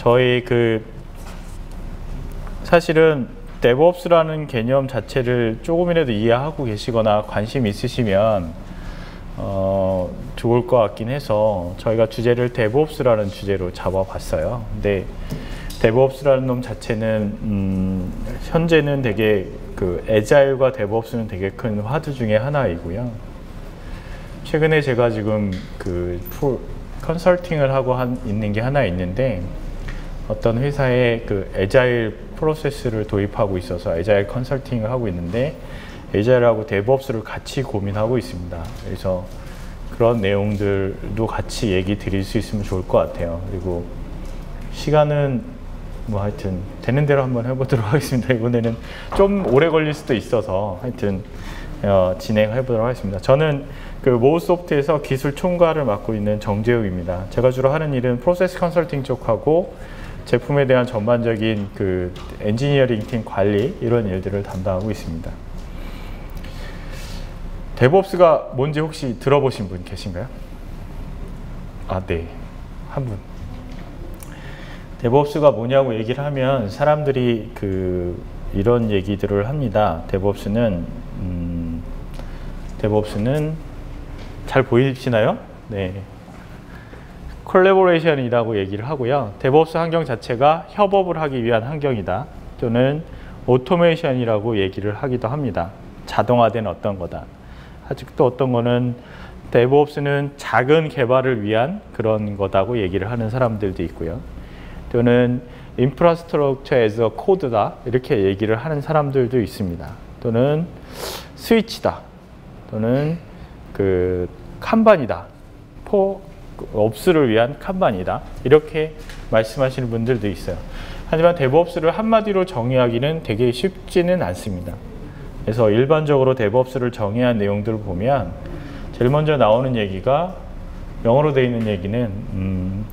저희 사실은 DevOps라는 개념 자체를 조금이라도 이해하고 계시거나 관심 있으시면 좋을 것 같긴 해서 저희가 주제를 DevOps라는 주제로 잡아봤어요. 근데 DevOps라는 놈 자체는 현재는 되게 Agile과 DevOps는 되게 큰 화두 중에 하나이고요. 최근에 제가 지금 컨설팅을 하고 있는 게 하나 있는데, 어떤 회사에 Agile 프로세스를 도입하고 있어서 Agile 컨설팅을 하고 있는데, Agile하고 DevOps를 같이 고민하고 있습니다. 그래서 그런 내용들도 같이 얘기 드릴 수 있으면 좋을 것 같아요. 그리고 시간은 뭐 하여튼 되는 대로 한번 해보도록 하겠습니다. 이번에는 좀 오래 걸릴 수도 있어서 하여튼 진행해보도록 하겠습니다. 저는 모우소프트에서 기술 총괄을 맡고 있는 정재욱입니다. 제가 주로 하는 일은 프로세스 컨설팅 쪽하고 제품에 대한 전반적인 엔지니어링 팀 관리, 이런 일들을 담당하고 있습니다. DevOps가 뭔지 혹시 들어보신 분 계신가요? 아, 네. 한 분. DevOps가 뭐냐고 얘기를 하면 사람들이 이런 얘기들을 합니다. DevOps는 잘 보이시나요? 네. 콜래보레이션이라고 얘기를 하고요. DevOps 환경 자체가 협업을 하기 위한 환경이다. 또는 오토메이션이라고 얘기를 하기도 합니다. 자동화된 어떤 거다. 아직도 어떤 거는 DevOps는 작은 개발을 위한 그런 거다고 얘기를 하는 사람들도 있고요. 또는 Infrastructure as a Code다, 이렇게 얘기를 하는 사람들도 있습니다. 또는 스위치다, 또는 칸반이다, 업스를 위한 칸반이다, 이렇게 말씀하시는 분들도 있어요. 하지만 DevOps를 한마디로 정의하기는 되게 쉽지는 않습니다. 그래서 일반적으로 DevOps를 정의한 내용들을 보면 제일 먼저 나오는 얘기가, 영어로 되어 있는 얘기는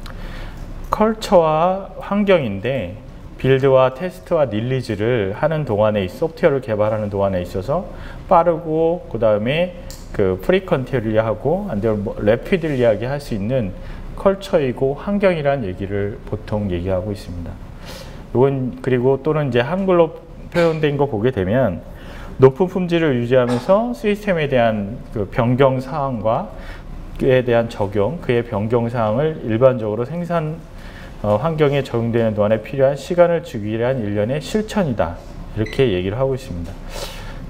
컬처와 환경인데, 빌드와 테스트와 릴리즈를 하는 동안에, 소프트웨어를 개발하는 동안에 있어서 빠르고 그 다음에 프리컨티리하고 래피들리하게 할 수 있는 컬처이고 환경이란 얘기를 보통 얘기하고 있습니다. 이건 그리고 또는 이제 한글로 표현된 거 보게 되면 높은 품질을 유지하면서 시스템에 대한 변경 사항과 그에 대한 적용, 그의 변경 사항을 일반적으로 생산 환경에 적용되는 동안에 필요한 시간을 주기 위한 일련의 실천이다, 이렇게 얘기를 하고 있습니다.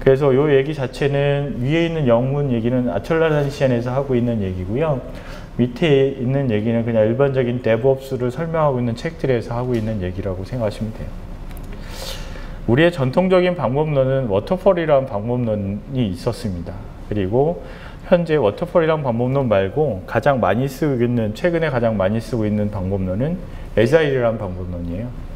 그래서 이 얘기 자체는 위에 있는 영문 얘기는 아틀란티안에서 하고 있는 얘기고요. 밑에 있는 얘기는 그냥 일반적인 DevOps를 설명하고 있는 책들에서 하고 있는 얘기라고 생각하시면 돼요. 우리의 전통적인 방법론은 워터폴이라는 방법론이 있었습니다. 그리고 현재 워터폴이라는 방법론 말고 가장 많이 쓰고 있는, 최근에 가장 많이 쓰고 있는 방법론은 에자일이라는 방법론이에요.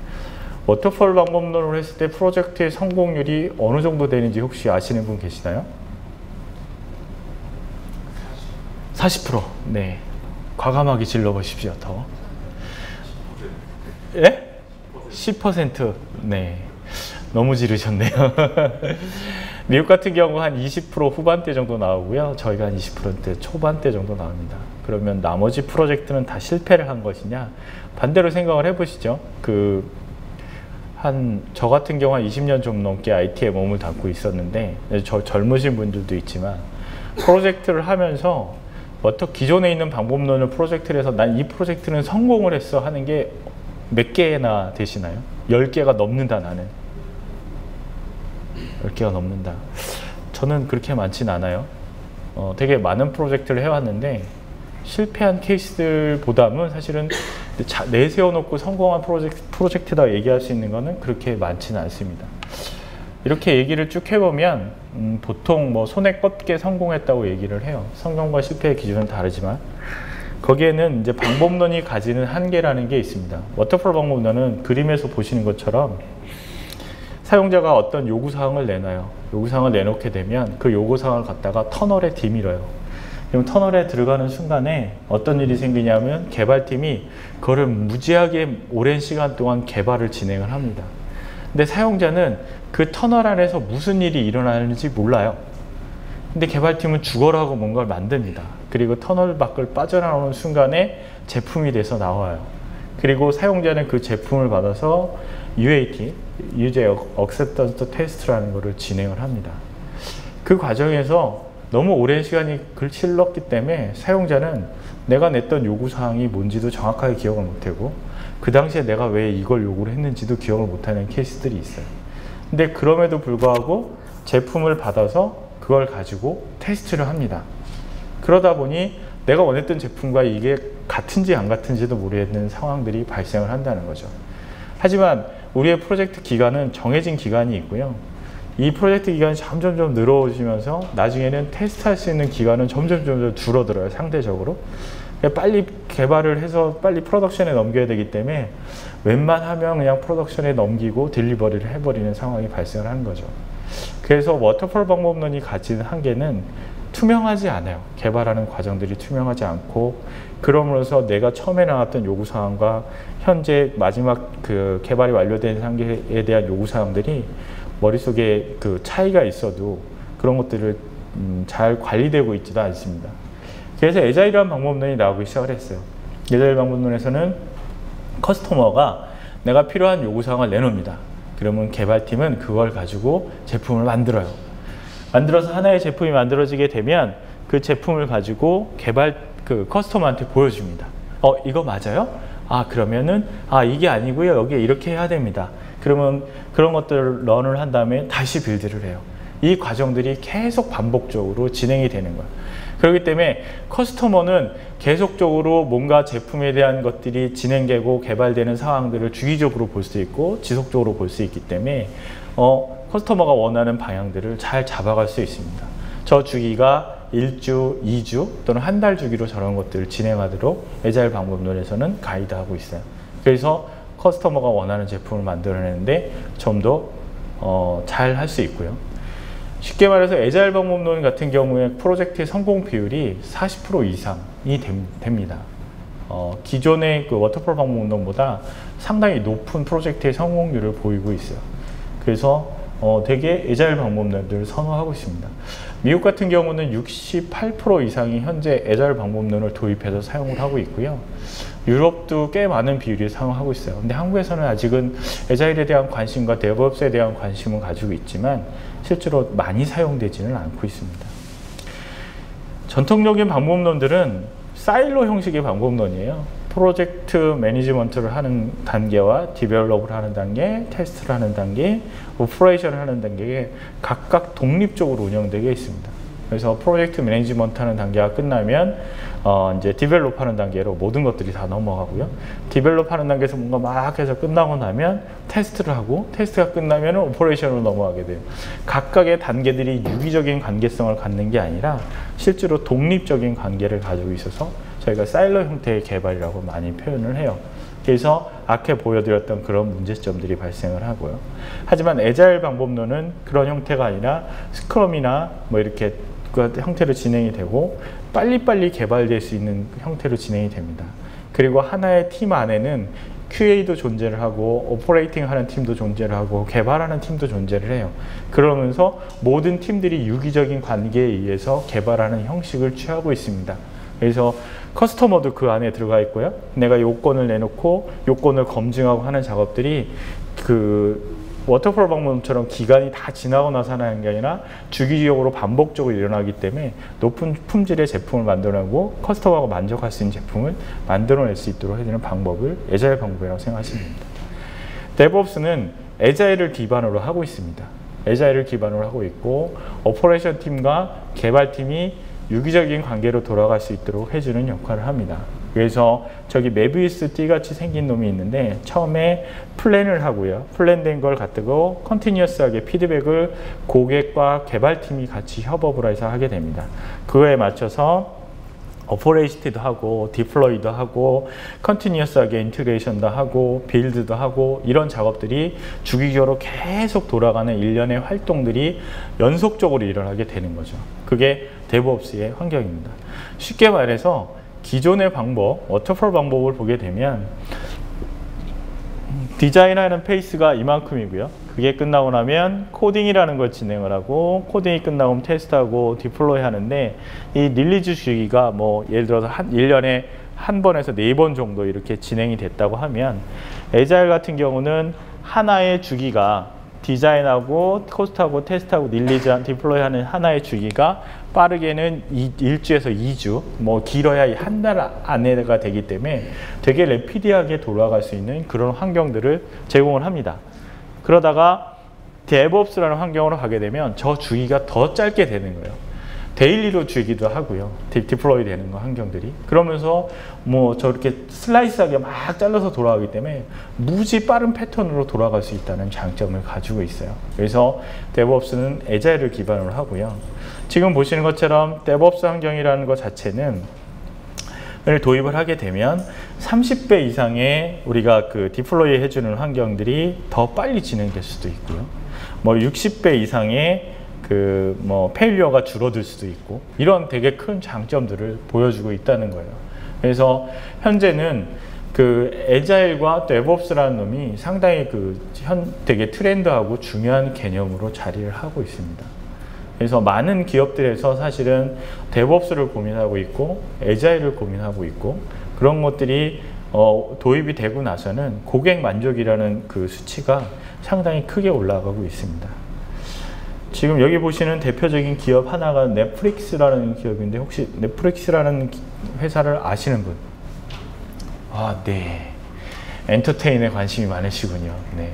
워터폴 방법론을 했을 때 프로젝트의 성공률이 어느 정도 되는지 혹시 아시는 분 계시나요? 40%. 네. 과감하게 질러보십시오. 더. 예? 10%. 네. 너무 지르셨네요. 미국 같은 경우 한 20% 후반대 정도 나오고요. 저희가 한 20%대 초반대 정도 나옵니다. 그러면 나머지 프로젝트는 다 실패를 한 것이냐? 반대로 생각을 해보시죠. 저 같은 경우 한 20년 좀 넘게 IT에 몸을 담고 있었는데, 젊으신 분들도 있지만, 프로젝트를 하면서 기존에 있는 방법론을 프로젝트를 해서 난 이 프로젝트는 성공을 했어 하는 게 몇 개나 되시나요? 10개가 넘는다, 나는. 10개가 넘는다. 저는 그렇게 많진 않아요. 되게 많은 프로젝트를 해왔는데, 실패한 케이스들보다는 사실은 내세워놓고 성공한 프로젝트다 얘기할 수 있는 거는 그렇게 많지는 않습니다. 이렇게 얘기를 쭉 해보면 보통 손에 뻗게 성공했다고 얘기를 해요. 성공과 실패의 기준은 다르지만 거기에는 이제 방법론이 가지는 한계라는 게 있습니다. 워터폴 방법론은 그림에서 보시는 것처럼 사용자가 어떤 요구사항을 내놔요. 요구사항을 내놓게 되면 그 요구사항을 갖다가 터널에 뒤밀어요. 그럼 터널에 들어가는 순간에 어떤 일이 생기냐면 개발팀이 그거를 무지하게 오랜 시간 동안 개발을 진행을 합니다. 근데 사용자는 그 터널 안에서 무슨 일이 일어나는지 몰라요. 근데 개발팀은 죽어라고 뭔가를 만듭니다. 그리고 터널 밖을 빠져나오는 순간에 제품이 돼서 나와요. 그리고 사용자는 그 제품을 받아서 UAT, User Acceptance Test라는 것을 진행을 합니다. 그 과정에서 너무 오랜 시간이 흘렀기 때문에 사용자는 내가 냈던 요구사항이 뭔지도 정확하게 기억을 못하고 그 당시에 내가 왜 이걸 요구를 했는지도 기억을 못하는 케이스들이 있어요. 근데 그럼에도 불구하고 제품을 받아서 그걸 가지고 테스트를 합니다. 그러다 보니 내가 원했던 제품과 이게 같은지 안 같은지도 모르겠는 상황들이 발생을 한다는 거죠. 하지만 우리의 프로젝트 기간은 정해진 기간이 있고요. 이 프로젝트 기간이 점점 늘어지면서 나중에는 테스트할 수 있는 기간은 점점 줄어들어요. 상대적으로. 빨리 개발을 해서 빨리 프로덕션에 넘겨야 되기 때문에 웬만하면 그냥 프로덕션에 넘기고 딜리버리를 해버리는 상황이 발생을 하는 거죠. 그래서 워터폴 방법론이 가진 한계는 투명하지 않아요. 개발하는 과정들이 투명하지 않고 그러면서 내가 처음에 나왔던 요구사항과 현재 마지막 그 개발이 완료된 단계에 대한 요구사항들이 머릿속에 그 차이가 있어도 그런 것들을 잘 관리되고 있지도 않습니다. 그래서 애자일이라는 방법론이 나오기 시작을 했어요. 애자일 방법론에서는 커스터머가 내가 필요한 요구사항을 내놓습니다. 그러면 개발팀은 그걸 가지고 제품을 만들어요. 만들어서 하나의 제품이 만들어지게 되면 그 제품을 가지고 커스터머한테 보여줍니다. 이거 맞아요? 그러면은 이게 아니고요. 여기에 이렇게 해야 됩니다. 그러면 그런 것들을 런을 한 다음에 다시 빌드를 해요. 이 과정들이 계속 반복적으로 진행이 되는 거예요. 그렇기 때문에 커스터머는 계속적으로 뭔가 제품에 대한 것들이 진행되고 개발되는 상황들을 주기적으로 볼 수 있고 지속적으로 볼 수 있기 때문에 커스터머가 원하는 방향들을 잘 잡아갈 수 있습니다. 저 주기가 1주, 2주 또는 한 달 주기로 저런 것들을 진행하도록 애자일 방법론에서는 가이드하고 있어요. 그래서 커스터머가 원하는 제품을 만들어내는데 좀 더 잘 할 수 있고요. 쉽게 말해서 애자일 방법론 같은 경우에 프로젝트의 성공 비율이 40% 이상이 됩니다. 기존의 그 워터폴 방법론보다 상당히 높은 프로젝트의 성공률을 보이고 있어요. 그래서 되게 애자일 방법론들을 선호하고 있습니다. 미국 같은 경우는 68% 이상이 현재 애자일 방법론을 도입해서 사용을 하고 있고요. 유럽도 꽤 많은 비율이 사용하고 있어요. 근데 한국에서는 아직은 애자일에 대한 관심과 데브옵스에 대한 관심은 가지고 있지만 실제로 많이 사용되지는 않고 있습니다. 전통적인 방법론들은 사일로 형식의 방법론이에요. 프로젝트 매니지먼트를 하는 단계와 디벨롭을 하는 단계, 테스트를 하는 단계, 오퍼레이션을 하는 단계에 각각 독립적으로 운영되게 있습니다. 그래서 프로젝트 매니지먼트 하는 단계가 끝나면 이제 디벨롭 하는 단계로 모든 것들이 다 넘어가고요. 디벨롭 하는 단계에서 뭔가 막 해서 끝나고 나면 테스트를 하고 테스트가 끝나면 오퍼레이션으로 넘어가게 돼요. 각각의 단계들이 유기적인 관계성을 갖는 게 아니라 실제로 독립적인 관계를 가지고 있어서 저희가 사일로 형태의 개발이라고 많이 표현을 해요. 그래서 앞에 보여드렸던 그런 문제점들이 발생을 하고요. 하지만 애자일 방법론은 그런 형태가 아니라 스크럼이나 뭐 이렇게 그 형태로 진행이 되고 빨리빨리 개발될 수 있는 형태로 진행이 됩니다. 그리고 하나의 팀 안에는 QA도 존재를 하고 오퍼레이팅 하는 팀도 존재를 하고 개발하는 팀도 존재를 해요. 그러면서 모든 팀들이 유기적인 관계에 의해서 개발하는 형식을 취하고 있습니다. 그래서 커스터머도 그 안에 들어가 있고요. 내가 요건을 내놓고 요건을 검증하고 하는 작업들이 그 워터폴 방법처럼 기간이 다 지나고 나서 하는 게 아니라 주기적으로 반복적으로 일어나기 때문에 높은 품질의 제품을 만들어내고 커스터머가 만족할 수 있는 제품을 만들어낼 수 있도록 해주는 방법을 애자일 방법이라고 생각하시면 됩니다. 데브옵스는 애자일을 기반으로 하고 있습니다. 애자일을 기반으로 하고 있고 오퍼레이션 팀과 개발팀이 유기적인 관계로 돌아갈 수 있도록 해주는 역할을 합니다. 그래서 저기 메비우스 띠같이 생긴 놈이 있는데 처음에 플랜을 하고요. 플랜된 걸 갖다고 컨티뉴어스하게 피드백을 고객과 개발팀이 같이 협업을 해서 하게 됩니다. 그거에 맞춰서 오퍼레이션도 하고 디플로이도 하고 컨티뉴어스하게 인테그레이션도 하고 빌드도 하고 이런 작업들이 주기적으로 계속 돌아가는 일련의 활동들이 연속적으로 일어나게 되는 거죠. 그게 데브옵스의 환경입니다. 쉽게 말해서 기존의 방법, 워터폴 방법을 보게 되면 디자인하는 페이스가 이만큼이고요. 그게 끝나고 나면 코딩이라는 걸 진행을 하고 코딩이 끝나면 테스트하고 디플로이 하는데 이 릴리즈 주기가 뭐 예를 들어서 1년에 한 번에서 4번 정도 이렇게 진행이 됐다고 하면, 에자일 같은 경우는 하나의 주기가 디자인하고 코스트하고 테스트하고 릴리즈한 디플로이하는 하나의 주기가 빠르게는 1주에서 2주, 뭐 길어야 한 달 안에가 되기 때문에 되게 래피디하게 돌아갈 수 있는 그런 환경들을 제공을 합니다. 그러다가 DevOps라는 환경으로 가게 되면 저 주기가 더 짧게 되는 거예요. 데일리로 주기도 하고요. 디플로이 되는 거 환경들이. 그러면서 뭐 저렇게 슬라이스하게 막 잘라서 돌아가기 때문에 무지 빠른 패턴으로 돌아갈 수 있다는 장점을 가지고 있어요. 그래서 DevOps는 에자일을 기반으로 하고요. 지금 보시는 것처럼 DevOps 환경이라는 것 자체는 도입을 하게 되면 30배 이상의 우리가 그 디플로이 해주는 환경들이 더 빨리 진행될 수도 있고요. 뭐 60배 이상의 그 뭐 페일리어가 줄어들 수도 있고, 이런 되게 큰 장점들을 보여주고 있다는 거예요. 그래서 현재는 그 에자일과 DevOps라는 놈이 상당히 되게 트렌드하고 중요한 개념으로 자리를 하고 있습니다. 그래서 많은 기업들에서 사실은 DevOps를 고민하고 있고 에자일을 고민하고 있고, 그런 것들이 도입이 되고 나서는 고객 만족이라는 그 수치가 상당히 크게 올라가고 있습니다. 지금 여기 보시는 대표적인 기업 하나가 넷플릭스라는 기업인데, 혹시 넷플릭스라는 회사를 아시는 분? 아, 네. 엔터테인에 관심이 많으시군요. 네.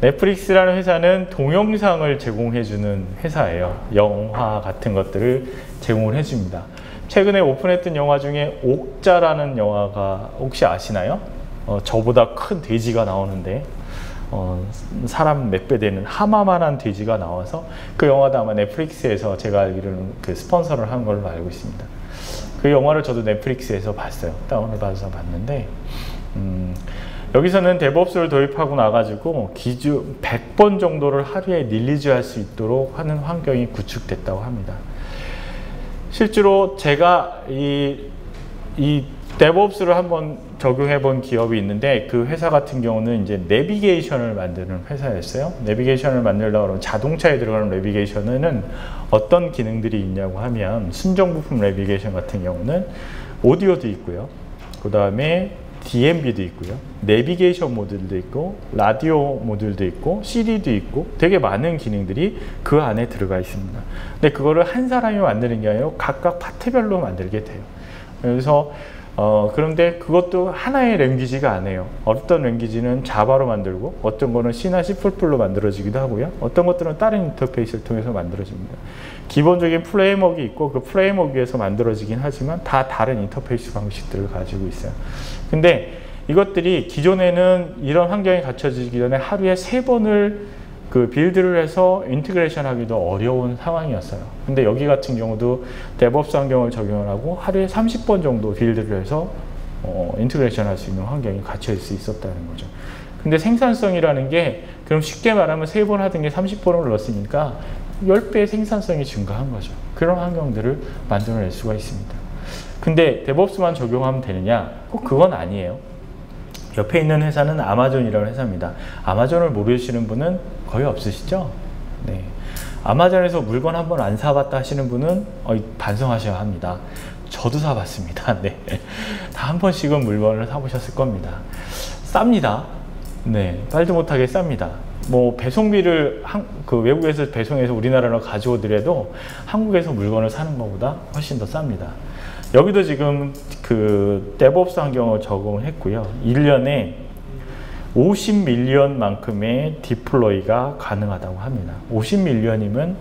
넷플릭스라는 회사는 동영상을 제공해주는 회사예요. 영화 같은 것들을 제공을 해줍니다. 최근에 오픈했던 영화 중에 옥자라는 영화가 혹시 아시나요? 저보다 큰 돼지가 나오는데 사람 몇 배 되는 하마만한 돼지가 나와서, 그 영화도 아마 넷플릭스에서 제가 알기로는 그 스폰서를 한 걸로 알고 있습니다. 그 영화를 저도 넷플릭스에서 봤어요. 다운을 받아서 봤는데, 여기서는 DevOps를 도입하고 나가지고 기준 100번 정도를 하루에 릴리즈할 수 있도록 하는 환경이 구축됐다고 합니다. 실제로 제가 이 DevOps를 한번 적용해 본 기업이 있는데, 그 회사 같은 경우는 이제 내비게이션을 만드는 회사였어요. 내비게이션을 만들려고 하면 자동차에 들어가는 내비게이션에는 어떤 기능들이 있냐고 하면, 순정 부품 내비게이션 같은 경우는 오디오도 있고요. 그 다음에 DMB도 있고요. 내비게이션 모듈도 있고, 라디오 모듈도 있고, CD도 있고, 되게 많은 기능들이 그 안에 들어가 있습니다. 근데 그거를 한 사람이 만드는 게 아니라 각각 파트별로 만들게 돼요. 그래서 그런데 그것도 하나의 랭귀지가 아니에요. 어떤 랭귀지는 자바로 만들고, 어떤 거는 C나 C++로 만들어지기도 하고요. 어떤 것들은 다른 인터페이스를 통해서 만들어집니다. 기본적인 프레임워크가 있고, 그 프레임워크에서 만들어지긴 하지만 다 다른 인터페이스 방식들을 가지고 있어요. 근데 이것들이 기존에는 이런 환경이 갖춰지기 전에 하루에 3번을 그 빌드를 해서 인티그레이션 하기도 어려운 상황이었어요. 근데 여기 같은 경우도 DevOps 환경을 적용을 하고 하루에 30번 정도 빌드를 해서 인티그레이션 할 수 있는 환경이 갖춰질 수 있었다는 거죠. 근데 생산성이라는 게, 그럼 쉽게 말하면 3번 하던 게 30번을 넣었으니까 10배의 생산성이 증가한 거죠. 그런 환경들을 만들어낼 수가 있습니다. 근데 DevOps만 적용하면 되느냐? 꼭 그건 아니에요. 옆에 있는 회사는 아마존이라는 회사입니다. 아마존을 모르시는 분은 거의 없으시죠? 네. 아마존에서 물건 한번 안 사봤다 하시는 분은 반성하셔야 합니다. 저도 사봤습니다. 네. 다 한 번씩은 물건을 사보셨을 겁니다. 쌉니다. 네. 말도 못하게 쌉니다. 뭐 배송비를 그 외국에서 배송해서 우리나라로 가져오더라도 한국에서 물건을 사는 것보다 훨씬 더 쌉니다. 여기도 지금 그 DevOps 환경을 적용을 했고요. 1년에 50밀리언만큼의 디플로이가 가능하다고 합니다. 50밀리언이면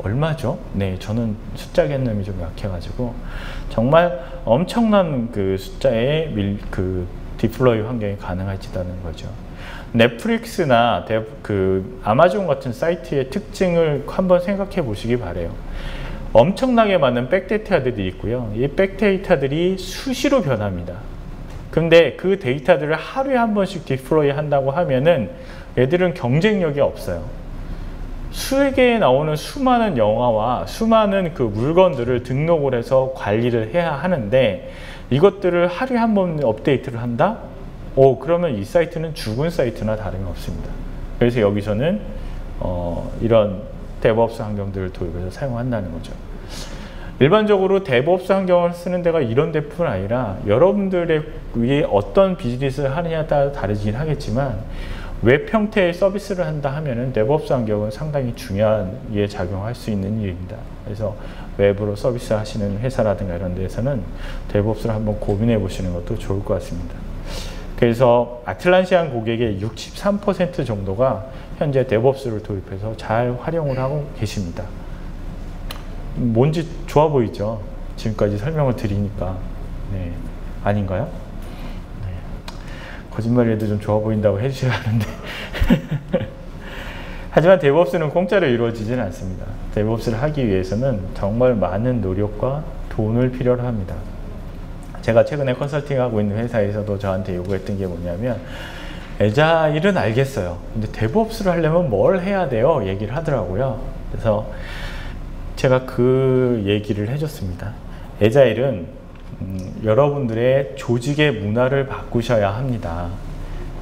얼마죠? 네, 저는 숫자 개념이 좀 약해가지고 정말 엄청난 그 숫자의 그 디플로이 환경이 가능해지다는 거죠. 넷플릭스나 그 아마존 같은 사이트의 특징을 한번 생각해 보시기 바래요. 엄청나게 많은 백데이터들이 있고요. 이 백데이터들이 수시로 변합니다. 근데 그 데이터들을 하루에 한 번씩 디플로이 한다고 하면은 얘들은 경쟁력이 없어요. 수에게 나오는 수많은 영화와 수많은 그 물건들을 등록을 해서 관리를 해야 하는데, 이것들을 하루에 한 번 업데이트를 한다? 그러면 이 사이트는 죽은 사이트나 다름이 없습니다. 그래서 여기서는 이런 DevOps 환경들을 도입해서 사용한다는 거죠. 일반적으로 데브옵스 환경을 쓰는 데가 이런 데뿐 아니라 여러분들의 위에 어떤 비즈니스를 하느냐에 따라 다르긴 하겠지만 웹 형태의 서비스를 한다 하면은 데브옵스 환경은 상당히 중요한 예 작용할 수 있는 일입니다. 그래서 웹으로 서비스 하시는 회사라든가 이런 데에서는 데브옵스를 한번 고민해 보시는 것도 좋을 것 같습니다. 그래서 아틀란시안 고객의 63% 정도가 현재 데브옵스를 도입해서 잘 활용을 하고 계십니다. 뭔지 좋아 보이죠? 지금까지 설명을 드리니까. 네. 아닌가요? 네. 거짓말해도 좀 좋아 보인다고 해주셔야 하는데 하지만 데브옵스는 공짜로 이루어지지는 않습니다. 데브옵스를 하기 위해서는 정말 많은 노력과 돈을 필요로 합니다. 제가 최근에 컨설팅하고 있는 회사에서도 저한테 요구했던 게 뭐냐면 에자일은 알겠어요. 근데 데브옵스를 하려면 뭘 해야 돼요? 얘기를 하더라고요. 그래서 제가 그 얘기를 해줬습니다. 에자일은 여러분들의 조직의 문화를 바꾸셔야 합니다.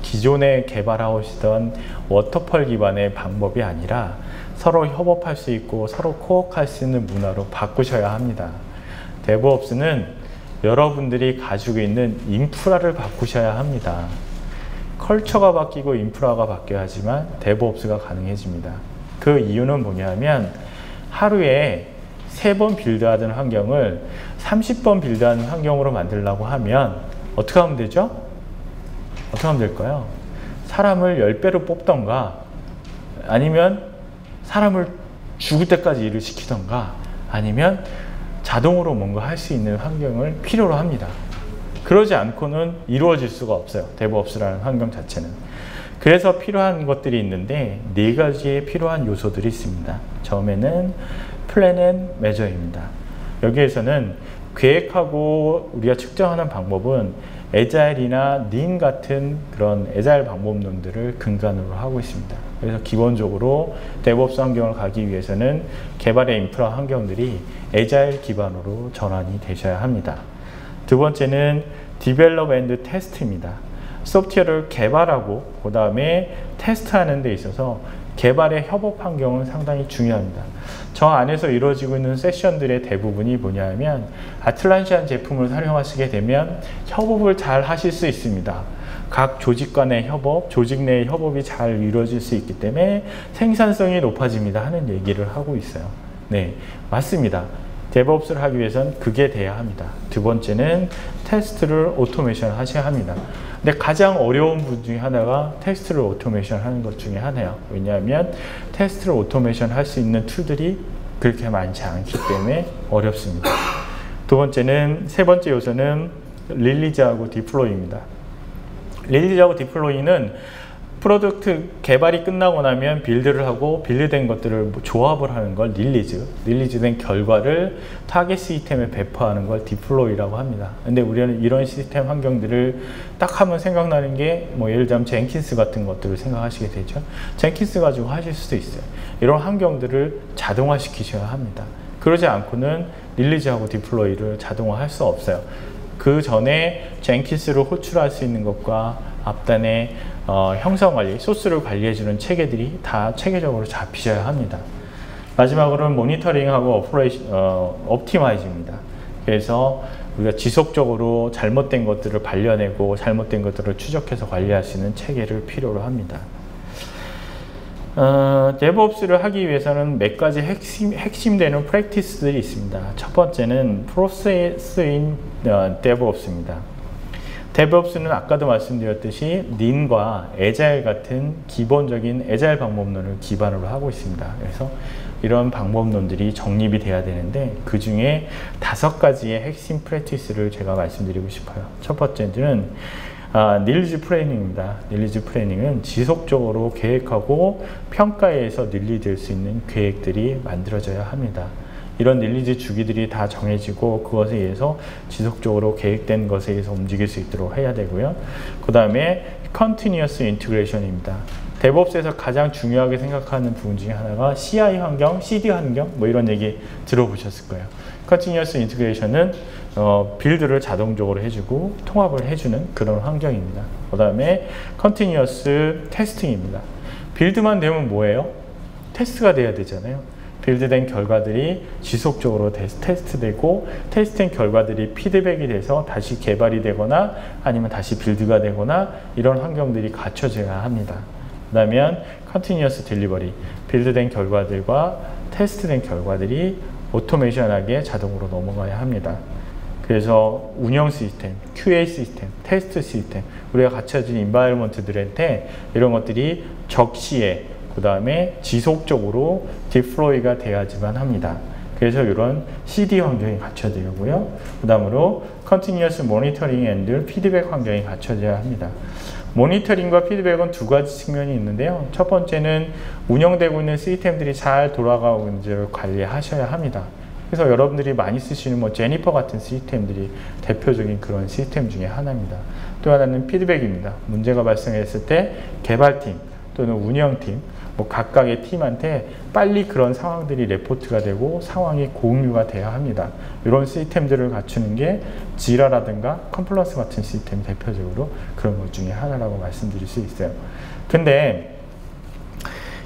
기존에 개발하시던 워터펄 기반의 방법이 아니라 서로 협업할 수 있고 서로 코워크할 수 있는 문화로 바꾸셔야 합니다. 데브옵스는 여러분들이 가지고 있는 인프라를 바꾸셔야 합니다. 컬처가 바뀌고 인프라가 바뀌어야 하지만 데브옵스가 가능해집니다. 그 이유는 뭐냐면 하루에 3번 빌드하던 환경을 30번 빌드하는 환경으로 만들려고 하면 어떻게 하면 되죠? 어떻게 하면 될까요? 사람을 10배로 뽑던가 아니면 사람을 죽을 때까지 일을 시키던가 아니면 자동으로 뭔가 할 수 있는 환경을 필요로 합니다. 그러지 않고는 이루어질 수가 없어요. 데브옵스라는 환경 자체는. 그래서 필요한 것들이 있는데 4가지의 필요한 요소들이 있습니다. 처음에는 플랜 앤 메저입니다. 여기에서는 계획하고 우리가 측정하는 방법은 에자일이나 닌 같은 그런 에자일 방법론들을 근간으로 하고 있습니다. 그래서 기본적으로 데브옵스 환경을 가기 위해서는 개발의 인프라 환경들이 에자일 기반으로 전환이 되셔야 합니다. 두 번째는 디벨롭 앤드 테스트입니다. 소프트웨어를 개발하고 그 다음에 테스트하는 데 있어서 개발의 협업 환경은 상당히 중요합니다. 저 안에서 이루어지고 있는 세션들의 대부분이 뭐냐면 아틀란시안 제품을 사용하시게 되면 협업을 잘 하실 수 있습니다. 각 조직 간의 협업, 조직 내의 협업이 잘 이루어질 수 있기 때문에 생산성이 높아집니다 하는 얘기를 하고 있어요. 네, 맞습니다. 데브옵스를 하기 위해서는 그게 돼야 합니다. 두 번째는 테스트를 오토메이션 하셔야 합니다. 근데 가장 어려운 분 중에 하나가 테스트를 오토메이션 하는 것 중에 하나예요. 왜냐하면 테스트를 오토메이션 할 수 있는 툴들이 그렇게 많지 않기 때문에 어렵습니다. 세 번째 요소는 릴리즈하고 디플로이입니다. 릴리즈하고 디플로이는 프로덕트 개발이 끝나고 나면 빌드를 하고 빌드된 것들을 조합을 하는 걸 릴리즈된 결과를 타겟 시스템에 배포하는 걸 디플로이라고 합니다. 근데 우리는 이런 시스템 환경들을 딱 하면 생각나는 게 뭐 예를 들면 젠킨스 같은 것들을 생각하시게 되죠. 젠킨스 가지고 하실 수도 있어요. 이런 환경들을 자동화시키셔야 합니다. 그러지 않고는 릴리즈하고 디플로이를 자동화할 수 없어요. 그 전에 젠킨스를 호출할 수 있는 것과 앞단에 형성 관리, 소스를 관리해주는 체계들이 다 체계적으로 잡히셔야 합니다. 마지막으로는 모니터링하고 옵티마이즈입니다. 그래서 우리가 지속적으로 잘못된 것들을 발견해내고 잘못된 것들을 추적해서 관리할 수 있는 체계를 필요로 합니다. 데브옵스를 하기 위해서는 몇 가지 핵심되는 프랙티스들이 있습니다. 첫 번째는 프로세스인 데브옵스입니다. 데브옵스는 아까도 말씀드렸듯이 닌과 에자일 같은 기본적인 에자일 방법론을 기반으로 하고 있습니다. 그래서 이런 방법론들이 정립이 돼야 되는데 그 중에 5가지의 핵심 프랙티스를 제가 말씀드리고 싶어요. 첫 번째는 릴리즈 플래닝입니다. 릴리즈 플래닝은 지속적으로 계획하고 평가에 의해서 릴리될 수 있는 계획들이 만들어져야 합니다. 이런 릴리즈 주기들이 다 정해지고 그것에 의해서 지속적으로 계획된 것에 의해서 움직일 수 있도록 해야 되고요. 그 다음에 Continuous Integration입니다. 데브옵스에서 가장 중요하게 생각하는 부분 중에 하나가 CI 환경, CD 환경 뭐 이런 얘기 들어보셨을 거예요. Continuous Integration은 빌드를 자동적으로 해주고 통합을 해주는 그런 환경입니다. 그 다음에 Continuous Testing입니다. 빌드만 되면 뭐예요? 테스트가 돼야 되잖아요. 빌드된 결과들이 지속적으로 테스트되고 테스트된 결과들이 피드백이 돼서 다시 개발이 되거나 아니면 다시 빌드가 되거나 이런 환경들이 갖춰져야 합니다. 그 다음에 컨티뉴어스 딜리버리, 빌드된 결과들과 테스트된 결과들이 오토메이션하게 자동으로 넘어가야 합니다. 그래서 운영 시스템, QA 시스템, 테스트 시스템, 우리가 갖춰진 인바이러먼트들한테 이런 것들이 적시에 그 다음에 지속적으로 디플로이가 돼야지만 합니다. 그래서 이런 CD 환경이 갖춰지고요. 그 다음으로 Continuous Monitoring and 피드백 환경이 갖춰져야 합니다. 모니터링과 피드백은 두 가지 측면이 있는데요. 첫 번째는 운영되고 있는 시스템들이 잘 돌아가고 있는지를 관리하셔야 합니다. 그래서 여러분들이 많이 쓰시는 뭐 제니퍼 같은 시스템들이 대표적인 그런 시스템 중에 하나입니다. 또 하나는 피드백입니다. 문제가 발생했을 때 개발팀 또는 운영팀 뭐 각각의 팀한테 빨리 그런 상황들이 레포트가 되고 상황이 공유가 돼야 합니다. 이런 시스템들을 갖추는 게 지라라든가 컴플런스 같은 시스템이 대표적으로 그런 것 중에 하나라고 말씀드릴 수 있어요. 근데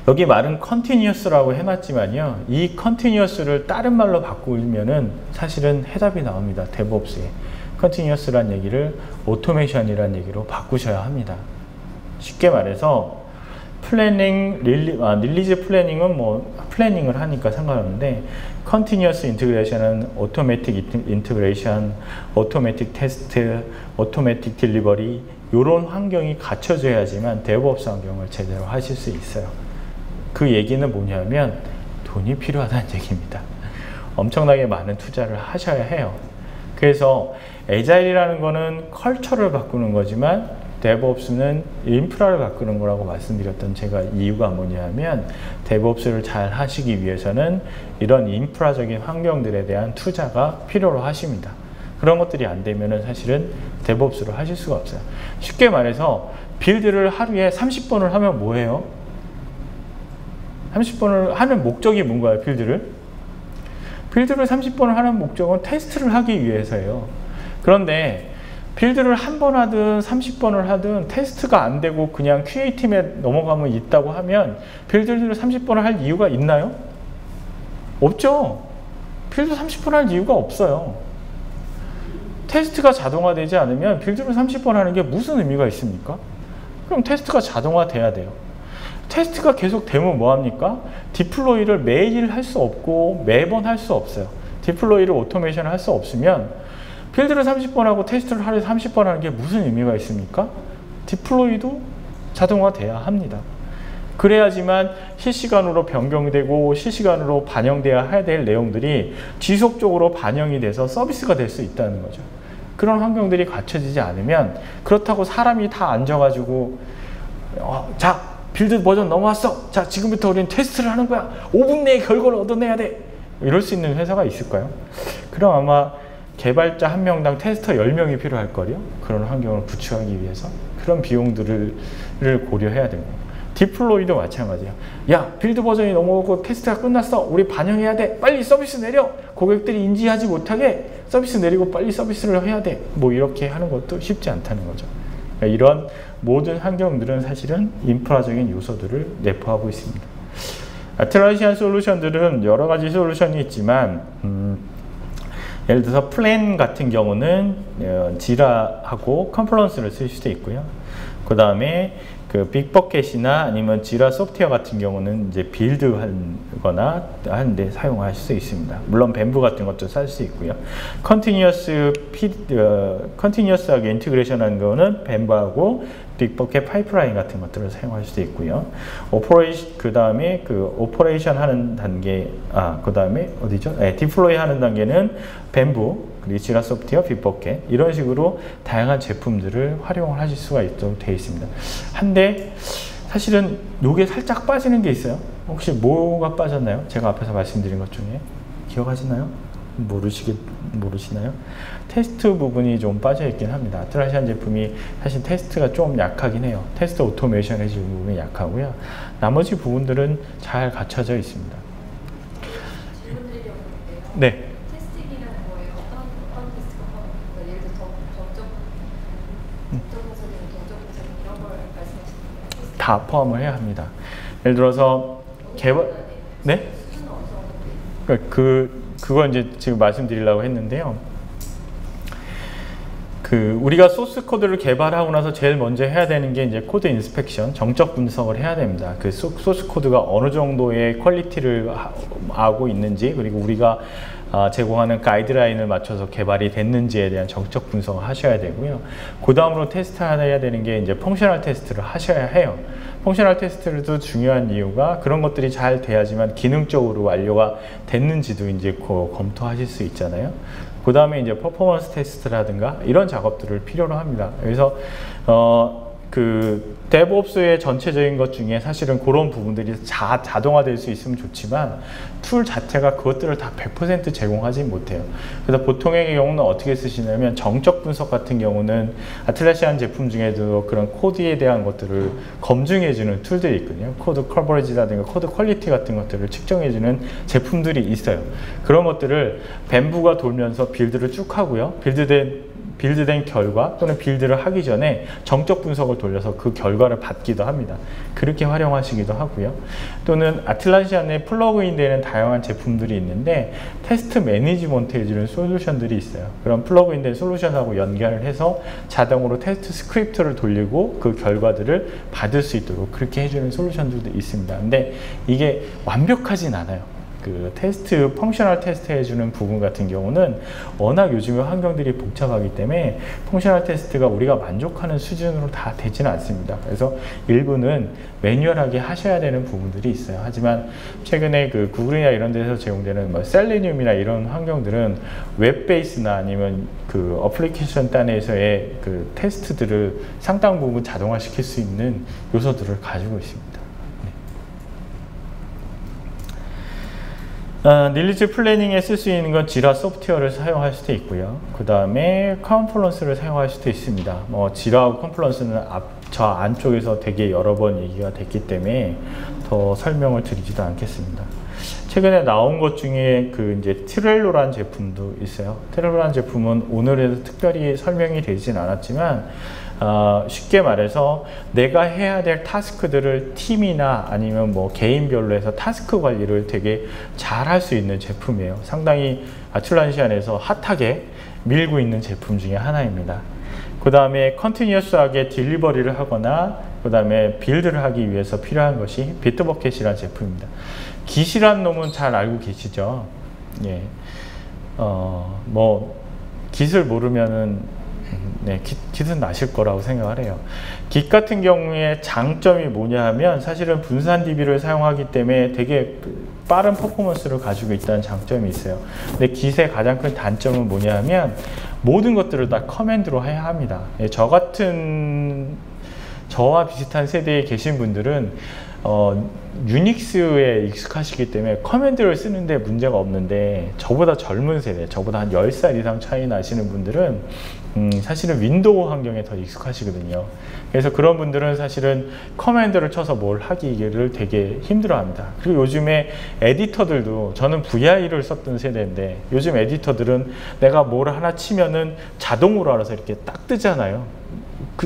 여기 말은 컨티뉴어스라고 해놨지만요. 이 컨티뉴어스를 다른 말로 바꾸면은 사실은 해답이 나옵니다. 데브옵스에. 컨티뉴어스란 얘기를 오토메이션이란 얘기로 바꾸셔야 합니다. 쉽게 말해서 릴리즈 플래닝은 뭐 플래닝을 하니까 상관없는데 컨티뉴어스 인테그레이션은 오토매틱 인테그레이션, 오토매틱 테스트, 오토매틱 딜리버리 이런 환경이 갖춰져야지만 데브옵스 환경을 제대로 하실 수 있어요. 그 얘기는 뭐냐면 돈이 필요하다는 얘기입니다. 엄청나게 많은 투자를 하셔야 해요. 그래서 애자일이라는 거는 컬처를 바꾸는 거지만 데브옵스는 인프라를 바꾸는 거라고 말씀드렸던 제가 이유가 뭐냐면 데브옵스를 잘 하시기 위해서는 이런 인프라적인 환경들에 대한 투자가 필요로 하십니다. 그런 것들이 안 되면은 사실은 데브옵스를 하실 수가 없어요. 쉽게 말해서 빌드를 하루에 30번을 하면 뭐예요? 30번을 하는 목적이 뭔가요? 빌드를 30번을 하는 목적은 테스트를 하기 위해서예요. 그런데 빌드를 한 번 하든 30번을 하든 테스트가 안 되고 그냥 QA팀에 넘어가면 있다고 하면 빌드를 30번을 할 이유가 있나요? 없죠. 빌드 30번 할 이유가 없어요. 테스트가 자동화되지 않으면 빌드를 30번 하는 게 무슨 의미가 있습니까? 그럼 테스트가 자동화돼야 돼요. 테스트가 계속 되면 뭐합니까? 디플로이를 매일 할 수 없고 매번 할 수 없어요. 디플로이를 오토메이션 할 수 없으면 빌드를 30번 하고 테스트를 하루에 30번 하는 게 무슨 의미가 있습니까? 디플로이도 자동화돼야 합니다. 그래야지만 실시간으로 변경되고 실시간으로 반영돼야 해야 될 내용들이 지속적으로 반영이 돼서 서비스가 될 수 있다는 거죠. 그런 환경들이 갖춰지지 않으면 그렇다고 사람이 다 앉아가지고 자 빌드 버전 넘어왔어. 자 지금부터 우리는 테스트를 하는 거야. 5분 내에 결과를 얻어내야 돼. 이럴 수 있는 회사가 있을까요? 그럼 아마 개발자 한 명당 테스터 10명이 필요할 거요. 그런 환경을 구축하기 위해서 그런 비용들을 고려해야 되고 디플로이도 마찬가지예요. 야 빌드 버전이 넘어오고 테스트가 끝났어. 우리 반영해야 돼. 빨리 서비스 내려. 고객들이 인지하지 못하게 서비스 내리고 빨리 서비스를 해야 돼. 뭐 이렇게 하는 것도 쉽지 않다는 거죠. 그러니까 이런 모든 환경들은 사실은 인프라적인 요소들을 내포하고 있습니다. 아트라시안 솔루션들은 여러 가지 솔루션이 있지만 예를 들어서 플랜 같은 경우는 지라하고 컨플런스를 쓸 수도 있고요. 그 다음에 그 빅버켓이나 아니면 지라 소프트웨어 같은 경우는 이제 빌드 하거나 하는데 사용하실 수 있습니다. 물론 뱀부 같은 것도 쓸 수 있고요. 컨티뉴어스하게 인티그레이션 하는 거는 뱀부하고 빅버켓 파이프라인 같은 것들을 사용할 수도 있고요. 그 다음에 그 오퍼레이션 하는 단계, 그 다음에 어디죠? 네, 디플로이 하는 단계는 뱀부, 그리고 지라 소프트웨어, 빅버켓 이런 식으로 다양한 제품들을 활용을 하실 수가 있도록 되어 있습니다. 한데 사실은 요게 살짝 빠지는 게 있어요. 혹시 뭐가 빠졌나요? 제가 앞에서 말씀드린 것 중에 기억하시나요? 모르시나요? 테스트 부분이 좀 빠져 있긴 합니다. 아트라시안 제품이 사실 테스트가 좀 약하긴 해요. 테스트 오토메이션 해주는 부분이 약하고요. 나머지 부분들은 잘 갖춰져 있습니다. 질문 드리려고 하는데요. 네. 테스팅이라는 거에 어떤 테스트가 포함됩니까? 예를 들어 점적 분석이나 동적 분석 이런 걸 말씀하시는 거예요? 다 포함을 해야 합니다. 예를 들어서 개발, 네? 수준은 어느 정도 그거 이제 지금 말씀드리려고 했는데요. 우리가 소스 코드를 개발하고 나서 제일 먼저 해야 되는 게 이제 코드 인스펙션, 정적 분석을 해야 됩니다. 그 소스 코드가 어느 정도의 퀄리티를 하고 있는지, 그리고 우리가 제공하는 가이드라인을 맞춰서 개발이 됐는지에 대한 정적 분석을 하셔야 되고요. 그 다음으로 테스트해야 되는 게 이제 펑셔널 테스트를 하셔야 해요. 펑셔널 테스트도 중요한 이유가 그런 것들이 잘 돼야지만 기능적으로 완료가 됐는지도 이제 검토하실 수 있잖아요. 그 다음에 이제 퍼포먼스 테스트라든가 이런 작업들을 필요로 합니다. 그래서 DevOps의 전체적인 것 중에 사실은 그런 부분들이 자동화될 수 있으면 좋지만 툴 자체가 그것들을 다 100% 제공하지 못해요. 그래서 보통의 경우는 어떻게 쓰시냐면 정적 분석 같은 경우는 아틀라시안 제품 중에도 그런 코드에 대한 것들을 검증해주는 툴들이 있거든요. 코드 커버리지라든가 코드 퀄리티 같은 것들을 측정해주는 제품들이 있어요. 그런 것들을 뱀부가 돌면서 빌드를 쭉 하고요. 빌드된 결과 또는 빌드를 하기 전에 정적 분석을 돌려서 그 결과를 받기도 합니다. 그렇게 활용하시기도 하고요. 또는 아틀라시안에 플러그인 되는 다양한 제품들이 있는데 테스트 매니지먼트 해주는 솔루션들이 있어요. 그런 플러그인 된 솔루션하고 연결을 해서 자동으로 테스트 스크립트를 돌리고 그 결과들을 받을 수 있도록 그렇게 해주는 솔루션들도 있습니다. 근데 이게 완벽하진 않아요. 펑셔널 테스트 해주는 부분 같은 경우는 워낙 요즘에 환경들이 복잡하기 때문에 펑셔널 테스트가 우리가 만족하는 수준으로 다 되지는 않습니다. 그래서 일부는 매뉴얼하게 하셔야 되는 부분들이 있어요. 하지만 최근에 구글이나 이런 데서 제공되는 셀레늄이나 이런 환경들은 웹 베이스나 아니면 어플리케이션 단에서의 테스트들을 상당 부분 자동화시킬 수 있는 요소들을 가지고 있습니다. 릴리즈 플래닝에 쓸 수 있는 건 지라 소프트웨어를 사용할 수도 있고요. 그 다음에 컨플런스를 사용할 수도 있습니다. 지라하고 컨플런스는 저 안쪽에서 되게 여러 번 얘기가 됐기 때문에 더 설명을 드리지도 않겠습니다. 최근에 나온 것 중에 이제 트렐로라는 제품도 있어요. 트렐로라는 제품은 오늘에도 특별히 설명이 되진 않았지만 쉽게 말해서 내가 해야 될 타스크들을 팀이나 아니면 개인별로 해서 타스크 관리를 되게 잘 할 수 있는 제품이에요. 상당히 아틀라시안에서 핫하게 밀고 있는 제품 중에 하나입니다. 그 다음에 컨티뉴어스하게 딜리버리를 하거나 그 다음에 빌드를 하기 위해서 필요한 것이 비트버켓이라는 제품입니다. 깃이라는 놈은 잘 알고 계시죠? 예. 깃을 모르면은 깃은 아실 거라고 생각을 해요. 깃 같은 경우에 장점이 뭐냐 하면 사실은 분산 DB를 사용하기 때문에 되게 빠른 퍼포먼스를 가지고 있다는 장점이 있어요. 근데 깃의 가장 큰 단점은 뭐냐 하면 모든 것들을 다 커맨드로 해야 합니다. 저와 비슷한 세대에 계신 분들은 유닉스에 익숙하시기 때문에 커맨드를 쓰는데 문제가 없는데 저보다 젊은 세대, 저보다 한 10살 이상 차이 나시는 분들은 사실은 윈도우 환경에 더 익숙하시거든요. 그래서 그런 분들은 사실은 커맨드를 쳐서 뭘 하기를 되게 힘들어 합니다. 그리고 요즘에 에디터들도 저는 VI를 썼던 세대인데 요즘 에디터들은 내가 뭘 하나 치면은 자동으로 알아서 이렇게 딱 뜨잖아요.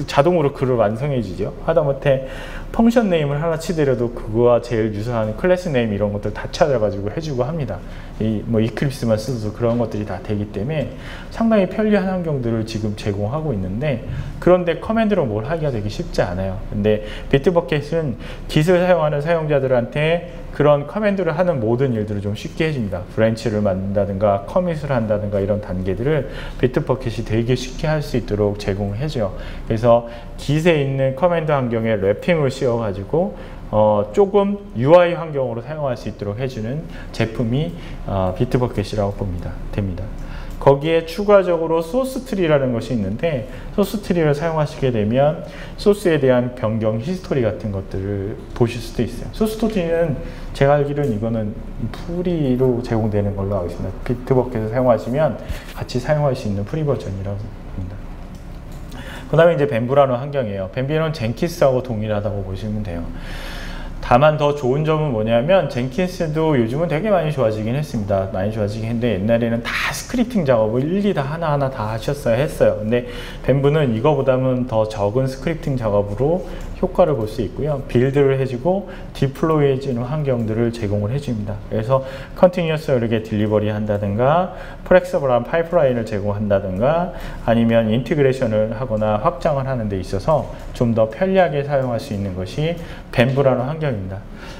자동으로 글을 완성해 주죠. 하다못해 펑션 네임을 하나 치더라도 그거와 제일 유사한 클래스 네임 이런 것들 다 찾아가지고 해주고 합니다. 이클립스만 써도 그런 것들이 다 되기 때문에 상당히 편리한 환경들을 지금 제공하고 있는데 그런데 커맨드로 뭘 하기가 되게 쉽지 않아요. 근데 비트버켓은 깃을 사용하는 사용자들한테 그런 커맨드를 하는 모든 일들을 좀 쉽게 해줍니다. 브랜치를 만든다든가 커밋을 한다든가 이런 단계들을 비트버켓이 되게 쉽게 할 수 있도록 제공해줘요. 그래서 깃에 있는 커맨드 환경에 랩핑을 씌워가지고 조금 UI 환경으로 사용할 수 있도록 해주는 제품이 비트버켓이라고 됩니다. 거기에 추가적으로 소스트리라는 것이 있는데 소스트리를 사용하시게 되면 소스에 대한 변경 히스토리 같은 것들을 보실 수도 있어요. 소스트리는 제가 알기로는 이거는 프리로 제공되는 걸로 알고 있습니다. 비트버켓을 사용하시면 같이 사용할 수 있는 프리 버전이라고 합니다. 그 다음에 이제 뱀부라는 환경이에요. 뱀부는 젠킨스하고 동일하다고 보시면 돼요. 다만 더 좋은 점은 뭐냐면 젠킨스도 요즘은 되게 많이 좋아지긴 했습니다. 많이 좋아지긴 했는데 옛날에는 다 스크립팅 작업을 일일이 다 하나하나 다 했어요. 근데 뱀부는 이거보다는 더 적은 스크립팅 작업으로 효과를 볼 수 있고요. 빌드를 해주고 디플로이해주는 환경들을 제공을 해줍니다. 그래서 컨티뉴어스하게 딜리버리 한다든가 플렉서블한 파이프라인을 제공한다든가 아니면 인티그레이션을 하거나 확장을 하는 데 있어서 좀 더 편리하게 사용할 수 있는 것이 뱀브라는 환경입니다.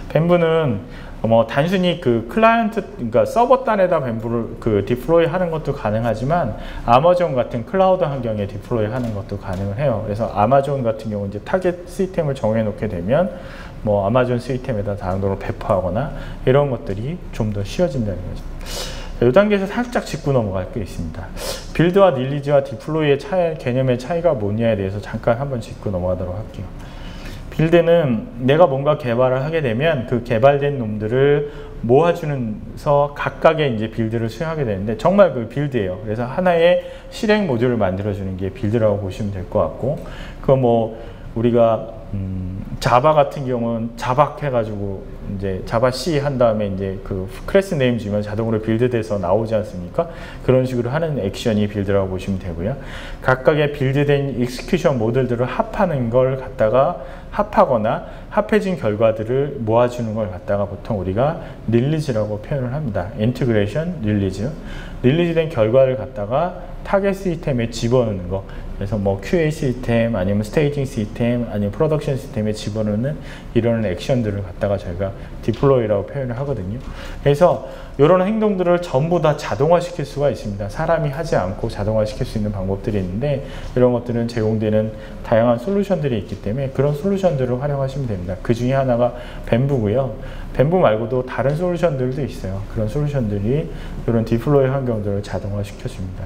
뱀브는 뭐 단순히 그 클라이언트, 그러니까 서버 단에다 뱀브를 디플로이 하는 것도 가능하지만 아마존 같은 클라우드 환경에 디플로이 하는 것도 가능을 해요. 그래서 아마존 같은 경우 이제 타겟 시스템을 정해 놓게 되면 뭐 아마존 시스템에다 다운로드를 배포하거나 이런 것들이 좀 더 쉬워진다는 거죠. 이 단계에서 살짝 짚고 넘어갈 게 있습니다. 빌드와 릴리즈와 디플로이의 개념의 차이가 뭐냐에 대해서 잠깐 한번 짚고 넘어가도록 할게요. 빌드는 내가 뭔가 개발을 하게 되면 그 개발된 놈들을 모아주면서 각각의 이제 빌드를 수행하게 되는데 정말 그 빌드예요. 그래서 하나의 실행 모듈을 만들어주는 게 빌드라고 보시면 될 것 같고, 그거 뭐 우리가 자바 같은 경우는 자박 해가지고 이제 자바 C 한 다음에 이제 그 클래스 네임 주면 자동으로 빌드돼서 나오지 않습니까? 그런 식으로 하는 액션이 빌드라고 보시면 되고요. 각각의 빌드된 익스큐션 모델들을 합하는 걸 갖다가 합하거나 합해진 결과들을 모아주는 걸 갖다가 보통 우리가 릴리즈라고 표현을 합니다. 인티그레이션, 릴리즈. 릴리즈된 결과를 갖다가 타겟 시스템에 집어넣는 거. 그래서 뭐 QA 시스템, 아니면 스테이징 시스템, 아니면 프로덕션 시스템에 집어넣는 이런 액션들을 갖다가 저희가 디플로이라고 표현을 하거든요. 그래서 이런 행동들을 전부 다 자동화시킬 수가 있습니다. 사람이 하지 않고 자동화시킬 수 있는 방법들이 있는데 이런 것들은 제공되는 다양한 솔루션들이 있기 때문에 그런 솔루션들을 활용하시면 됩니다. 그 중에 하나가 뱀브고요. 뱀브 말고도 다른 솔루션들도 있어요. 그런 솔루션들이 이런 디플로이 환경들을 자동화시켜줍니다.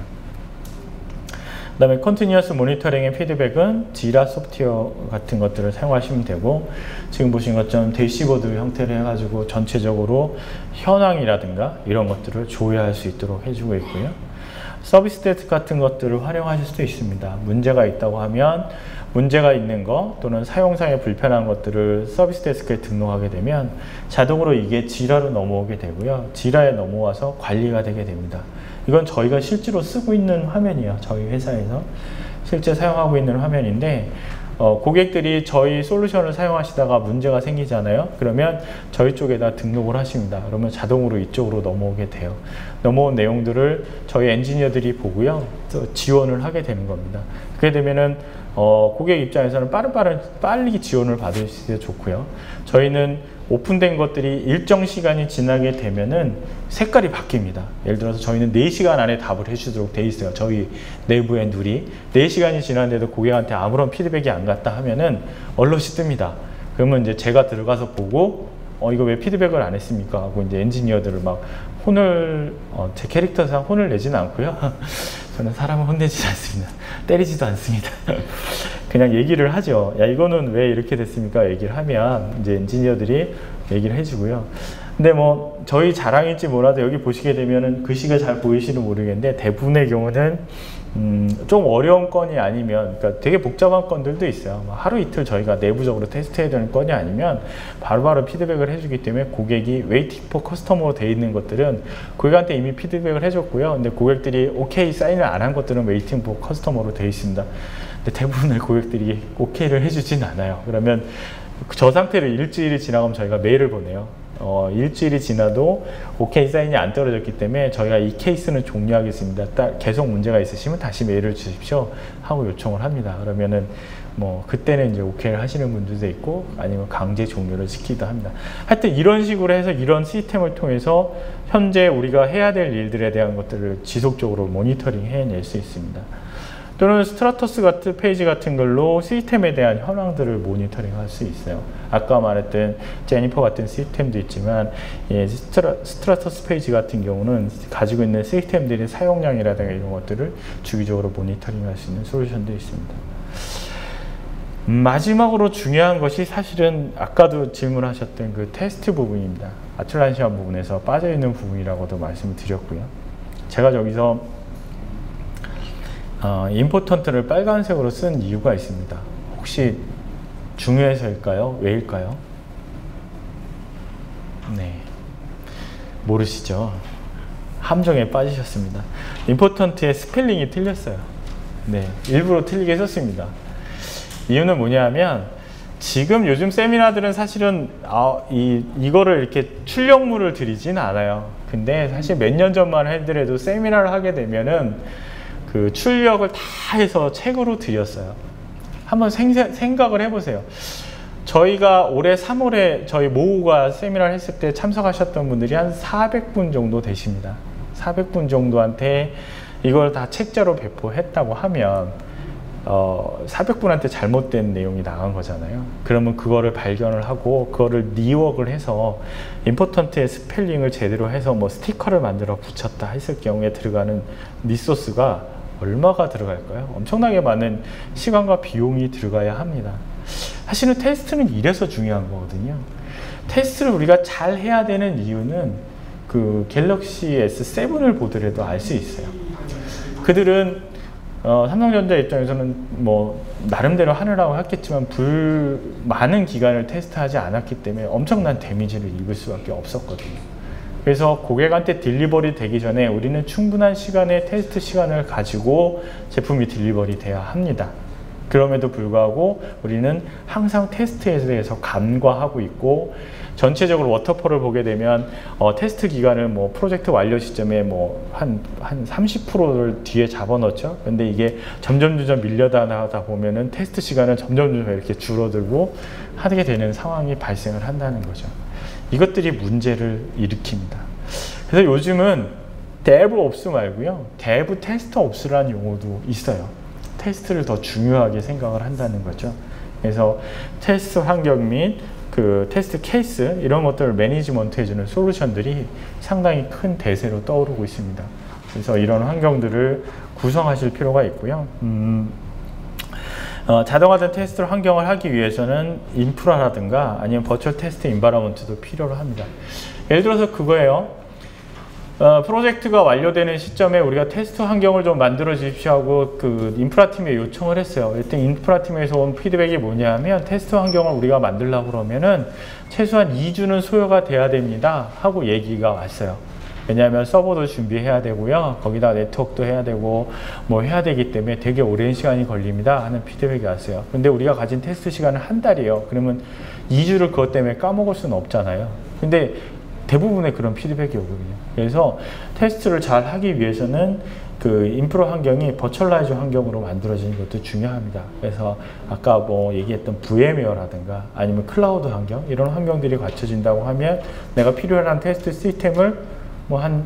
그 다음에 컨티뉴어스 모니터링의 피드백은 지라 소프트웨어 같은 것들을 사용하시면 되고, 지금 보신 것처럼 대시보드 형태를 해가지고 전체적으로 현황이라든가 이런 것들을 조회할 수 있도록 해주고 있고요. 서비스 데스크 같은 것들을 활용하실 수도 있습니다. 문제가 있다고 하면 문제가 있는 거 또는 사용상에 불편한 것들을 서비스 데스크에 등록하게 되면 자동으로 이게 지라로 넘어오게 되고요. 지라에 넘어와서 관리가 되게 됩니다. 이건 저희가 실제로 쓰고 있는 화면이에요. 저희 회사에서 실제 사용하고 있는 화면인데 고객들이 저희 솔루션을 사용하시다가 문제가 생기잖아요. 그러면 저희 쪽에다 등록을 하십니다. 그러면 자동으로 이쪽으로 넘어오게 돼요. 넘어온 내용들을 저희 엔지니어들이 보고요. 지원을 하게 되는 겁니다. 그렇게 되면은 고객 입장에서는 빨리 지원을 받을 수 있어서 좋고요. 저희는 오픈된 것들이 일정 시간이 지나게 되면은 색깔이 바뀝니다. 예를 들어서 저희는 4시간 안에 답을 해주도록 돼 있어요. 저희 내부의 룰이 4시간이 지났는데도 고객한테 아무런 피드백이 안 갔다 하면은 얼럿이 뜹니다. 그러면 이제 제가 들어가서 보고 이거 왜 피드백을 안 했습니까? 하고 이제 엔지니어들을 막 혼을 제 캐릭터상 혼을 내지는 않고요. 저는 사람을 혼내지 않습니다. 때리지도 않습니다. 그냥 얘기를 하죠. 야, 이거는 왜 이렇게 됐습니까? 얘기를 하면 이제 엔지니어들이 얘기를 해주고요. 근데 뭐 저희 자랑일지 몰라도 여기 보시게 되면은 글씨가 잘 보이시는 모르겠는데 대부분의 경우는 좀 어려운 건이 아니면, 그러니까 되게 복잡한 건들도 있어요. 하루 이틀 저희가 내부적으로 테스트해야 되는 건이 아니면 바로바로 피드백을 해주기 때문에 고객이 웨이팅 포 커스터머로 되어 있는 것들은 고객한테 이미 피드백을 해줬고요. 근데 고객들이 오케이 사인을 안 한 것들은 웨이팅 포 커스터머로 되어 있습니다. 근데 대부분의 고객들이 오케이를 해주진 않아요. 그러면 저 상태로 일주일이 지나가면 저희가 메일을 보내요. 일주일이 지나도 오케이 사인이 안 떨어졌기 때문에 저희가 이 케이스는 종료하겠습니다. 계속 문제가 있으시면 다시 메일을 주십시오 하고 요청을 합니다. 그러면은 뭐 그때는 이제 오케이를 하시는 분들도 있고 아니면 강제 종료를 시키기도 합니다. 하여튼 이런 식으로 해서 이런 시스템을 통해서 현재 우리가 해야 될 일들에 대한 것들을 지속적으로 모니터링 해낼 수 있습니다. 또는 스트라토스 같은 페이지 같은 걸로 시스템에 대한 현황들을 모니터링 할 수 있어요. 아까 말했던 제니퍼 같은 시스템도 있지만 스트라토스 페이지 같은 경우는 가지고 있는 시스템들의 사용량이라든가 이런 것들을 주기적으로 모니터링 할 수 있는 솔루션도 있습니다. 마지막으로 중요한 것이 사실은 아까도 질문하셨던 그 테스트 부분입니다. 아틀란시안 부분에서 빠져있는 부분이라고도 말씀을 드렸고요. 제가 저기서 임포턴트를 빨간색으로 쓴 이유가 있습니다. 혹시 중요해서일까요? 왜일까요? 네, 모르시죠? 함정에 빠지셨습니다. 임포턴트의 스펠링이 틀렸어요. 네, 일부러 틀리게 썼습니다. 이유는 뭐냐면 지금 요즘 세미나들은 사실은 이거를 이렇게 출력물을 드리진 않아요. 근데 사실 몇 년 전만 하더라도 세미나를 하게 되면은 그 출력을 다 해서 책으로 드렸어요. 한번 생각을 해보세요. 저희가 올해 3월에 저희 모우가 세미나를 했을 때 참석하셨던 분들이 한 400분 정도 되십니다. 400분 정도한테 이걸 다 책자로 배포했다고 하면 400분한테 잘못된 내용이 나간 거잖아요. 그러면 그거를 발견을 하고 그거를 리워크를 해서 임포턴트의 스펠링을 제대로 해서 뭐 스티커를 만들어 붙였다 했을 경우에 들어가는 리소스가 얼마가 들어갈까요? 엄청나게 많은 시간과 비용이 들어가야 합니다. 사실은 테스트는 이래서 중요한 거거든요. 테스트를 우리가 잘 해야 되는 이유는 그 갤럭시 S7을 보더라도 알 수 있어요. 그들은 삼성전자 입장에서는 뭐 나름대로 하느라고 했겠지만 많은 기간을 테스트하지 않았기 때문에 엄청난 데미지를 입을 수밖에 없었거든요. 그래서 고객한테 딜리버리 되기 전에 우리는 충분한 시간의 테스트 시간을 가지고 제품이 딜리버리 돼야 합니다. 그럼에도 불구하고 우리는 항상 테스트에 대해서 간과하고 있고, 전체적으로 워터폴을 보게 되면 테스트 기간을 뭐 프로젝트 완료 시점에 뭐 한 30%를 뒤에 잡아놓죠. 근데 이게 점점 밀려나가다 보면은 테스트 시간은 점점 이렇게 줄어들고 하게 되는 상황이 발생을 한다는 거죠. 이것들이 문제를 일으킵니다. 그래서 요즘은 DevOps 말고요, Dev TestOps라는 용어도 있어요. 테스트를 더 중요하게 생각을 한다는 거죠. 그래서 테스트 환경 및 그 테스트 케이스 이런 것들을 매니지먼트 해주는 솔루션들이 상당히 큰 대세로 떠오르고 있습니다. 그래서 이런 환경들을 구성하실 필요가 있고요. 자동화된 테스트 환경을 하기 위해서는 인프라라든가 아니면 버추얼 테스트 인바이러먼트도 필요로 합니다. 예를 들어서 그거예요. 프로젝트가 완료되는 시점에 우리가 테스트 환경을 좀 만들어 주십시오 하고 그 인프라팀에 요청을 했어요. 일단 인프라팀에서 온 피드백이 뭐냐면 테스트 환경을 우리가 만들려고 그러면은 최소한 2주는 소요가 돼야 됩니다 하고 얘기가 왔어요. 왜냐하면 서버도 준비해야 되고요, 거기다 네트워크도 해야 되고 뭐 해야 되기 때문에 되게 오랜 시간이 걸립니다 하는 피드백이 왔어요. 근데 우리가 가진 테스트 시간은 한 달이에요. 그러면 2주를 그것 때문에 까먹을 수는 없잖아요. 근데 대부분의 그런 피드백이 오거든요. 그래서 테스트를 잘 하기 위해서는 그 인프라 환경이 버추얼라이즈 환경으로 만들어지는 것도 중요합니다. 그래서 아까 뭐 얘기했던 VMware라든가 아니면 클라우드 환경, 이런 환경들이 갖춰진다고 하면 내가 필요한 테스트 시스템을 뭐 한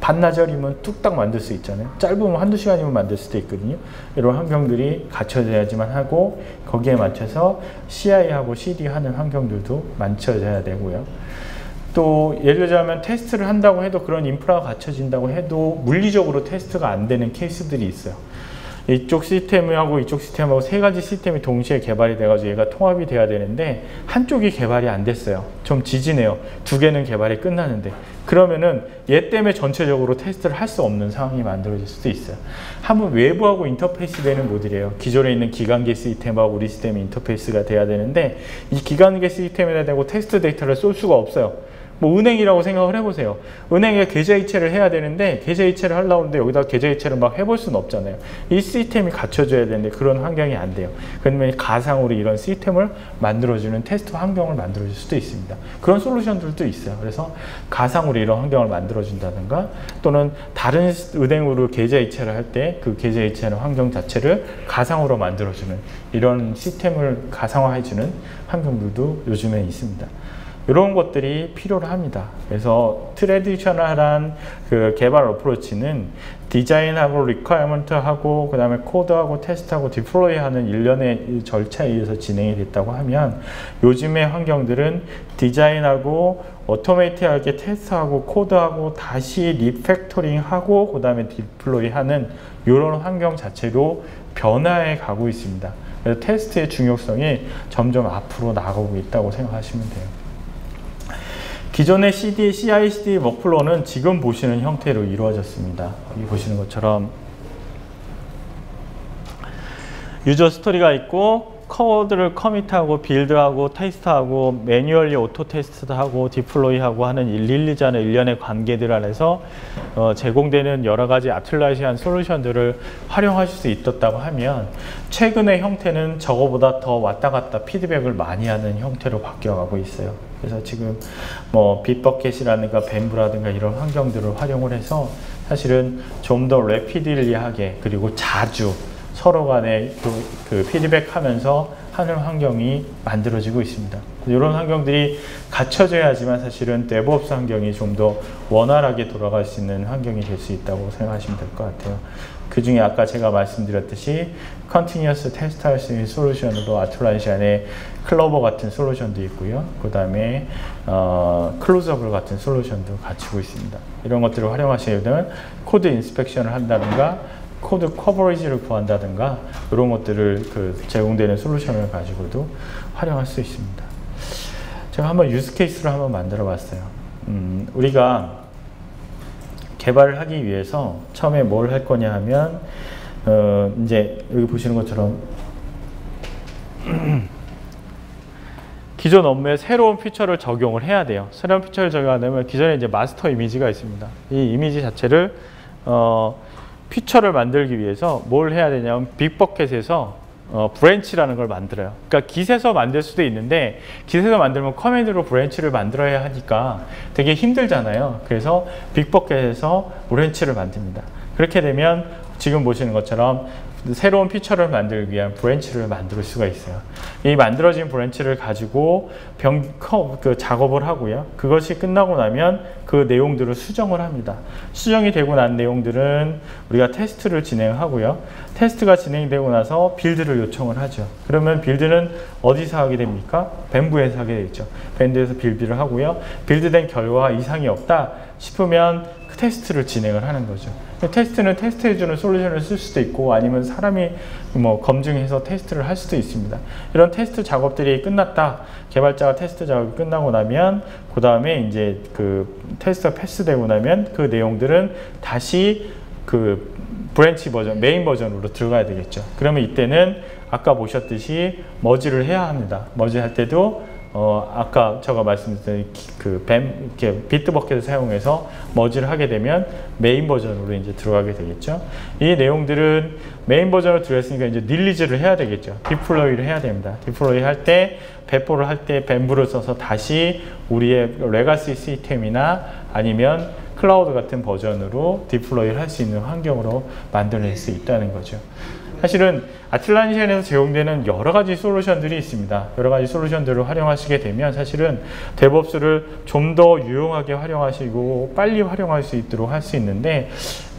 반나절이면 뚝딱 만들 수 있잖아요. 짧으면 한두 시간이면 만들 수도 있거든요. 이런 환경들이 갖춰져야지만 하고, 거기에 맞춰서 CI하고 CD 하는 환경들도 맞춰져야 되고요. 또 예를 들자면 테스트를 한다고 해도, 그런 인프라가 갖춰진다고 해도 물리적으로 테스트가 안 되는 케이스들이 있어요. 이쪽 시스템하고 이쪽 시스템하고 세 가지 시스템이 동시에 개발이 돼가지고 얘가 통합이 돼야 되는데 한쪽이 개발이 안 됐어요. 좀 지지네요. 두 개는 개발이 끝나는데. 그러면은 얘 때문에 전체적으로 테스트를 할 수 없는 상황이 만들어질 수도 있어요. 한번 외부하고 인터페이스 되는 모듈이에요. 기존에 있는 기관계 시스템하고 우리 시스템이 인터페이스가 돼야 되는데, 이 기관계 시스템에다 대고 테스트 데이터를 쏠 수가 없어요. 뭐 은행이라고 생각을 해보세요. 은행에 계좌 이체를 해야 되는데 계좌 이체를 하려고 하는데 여기다 계좌 이체를 막 해볼 수는 없잖아요. 이 시스템이 갖춰져야 되는데 그런 환경이 안 돼요. 그러면 가상으로 이런 시스템을 만들어주는 테스트 환경을 만들어줄 수도 있습니다. 그런 솔루션들도 있어요. 그래서 가상으로 이런 환경을 만들어준다든가, 또는 다른 은행으로 계좌 이체를 할 때 그 계좌 이체하는 환경 자체를 가상으로 만들어주는 이런 시스템을 가상화해주는 환경들도 요즘에 있습니다. 이런 것들이 필요로 합니다. 그래서 트레디셔널한 그 개발 어프로치는 디자인하고 리퀘어먼트하고 그 다음에 코드하고 테스트하고 디플로이하는 일련의 절차에 의해서 진행이 됐다고 하면, 요즘의 환경들은 디자인하고 오토메이트하게 테스트하고 코드하고 다시 리팩토링하고 그 다음에 디플로이하는 이런 환경 자체로 변화해 가고 있습니다. 그래서 테스트의 중요성이 점점 앞으로 나가고 있다고 생각하시면 돼요. 기존의 CI/CD 워크플로우는 지금 보시는 형태로 이루어졌습니다. 여기 보시는 것처럼 유저 스토리가 있고, 코드를 커밋하고 빌드하고 테스트하고 매뉴얼리 오토 테스트도 하고 디플로이하고 하는 일일이지 않은 일련의 관계들 안에서 제공되는 여러 가지 아틀라시안 솔루션들을 활용하실 수 있었다고 하면 최근의 형태는 저거보다 더 왔다 갔다 피드백을 많이 하는 형태로 바뀌어가고 있어요. 그래서 지금 뭐 빗버켓이라든가 뱀브라든가 이런 환경들을 활용을 해서 사실은 좀 더 래피들리하게 그리고 자주 서로 간에 그 피드백하면서 하는 환경이 만들어지고 있습니다. 이런 환경들이 갖춰져야지만 사실은 데브옵스 환경이 좀 더 원활하게 돌아갈 수 있는 환경이 될 수 있다고 생각하시면 될 것 같아요. 그 중에 아까 제가 말씀드렸듯이 컨티니어스 테스트 할 수 있는 솔루션으로 아틀란시안의 클로버 같은 솔루션도 있고요. 그 다음에 클로즈업을 같은 솔루션도 갖추고 있습니다. 이런 것들을 활용하시게 되면 코드 인스펙션을 한다든가 코드 커버리지를 구한다든가 이런 것들을 제공되는 솔루션을 가지고도 활용할 수 있습니다. 제가 한번 유스 케이스를 한번 만들어 봤어요. 우리가 개발을 하기 위해서 처음에 뭘 할 거냐 하면 이제 여기 보시는 것처럼 기존 업무에 새로운 피처를 적용을 해야 돼요. 새로운 피처를 적용하려면 기존에 이제 마스터 이미지가 있습니다. 이 이미지 자체를 피처를 만들기 위해서 뭘 해야 되냐면 빅버켓에서 브랜치라는 걸 만들어요. 그러니까 깃에서 만들 수도 있는데 깃에서 만들면 커맨드로 브랜치를 만들어야 하니까 되게 힘들잖아요. 그래서 빅버켓에서 브랜치를 만듭니다. 그렇게 되면 지금 보시는 것처럼 새로운 피처를 만들기 위한 브랜치를 만들 수가 있어요. 이 만들어진 브랜치를 가지고 작업을 하고요. 그것이 끝나고 나면 그 내용들을 수정을 합니다. 수정이 되고 난 내용들은 우리가 테스트를 진행하고요. 테스트가 진행되고 나서 빌드를 요청을 하죠. 그러면 빌드는 어디서 하게 됩니까? 밴부에서 하게 되죠. 밴부에서 빌드를 하고요. 빌드된 결과가 이상이 없다 싶으면 그 테스트를 진행을 하는 거죠. 테스트는 테스트해주는 솔루션을 쓸 수도 있고 아니면 사람이 뭐 검증해서 테스트를 할 수도 있습니다. 이런 테스트 작업들이 끝났다. 개발자가 테스트 작업이 끝나고 나면 그 다음에 이제 그 테스트가 패스되고 나면 그 내용들은 다시 그 브랜치 버전, 메인 버전으로 들어가야 되겠죠. 그러면 이때는 아까 보셨듯이 머지를 해야 합니다. 머지 할 때도 아까 제가 말씀드린 이렇게 비트버켓을 사용해서 머지를 하게 되면 메인 버전으로 이제 들어가게 되겠죠. 이 내용들은 메인 버전으로 들어갔으니까 이제 릴리즈를 해야 되겠죠. 디플로이를 해야 됩니다. 디플로이 할 때, 배포를 할 때 밴부를 써서 다시 우리의 레가시 시스템이나 아니면 클라우드 같은 버전으로 디플로이를 할 수 있는 환경으로 만들어낼 수 있다는 거죠. 사실은 아틀란시안에서 제공되는 여러 가지 솔루션들이 있습니다. 여러 가지 솔루션들을 활용하시게 되면 사실은 데브옵스를 좀 더 유용하게 활용하시고 빨리 활용할 수 있도록 할 수 있는데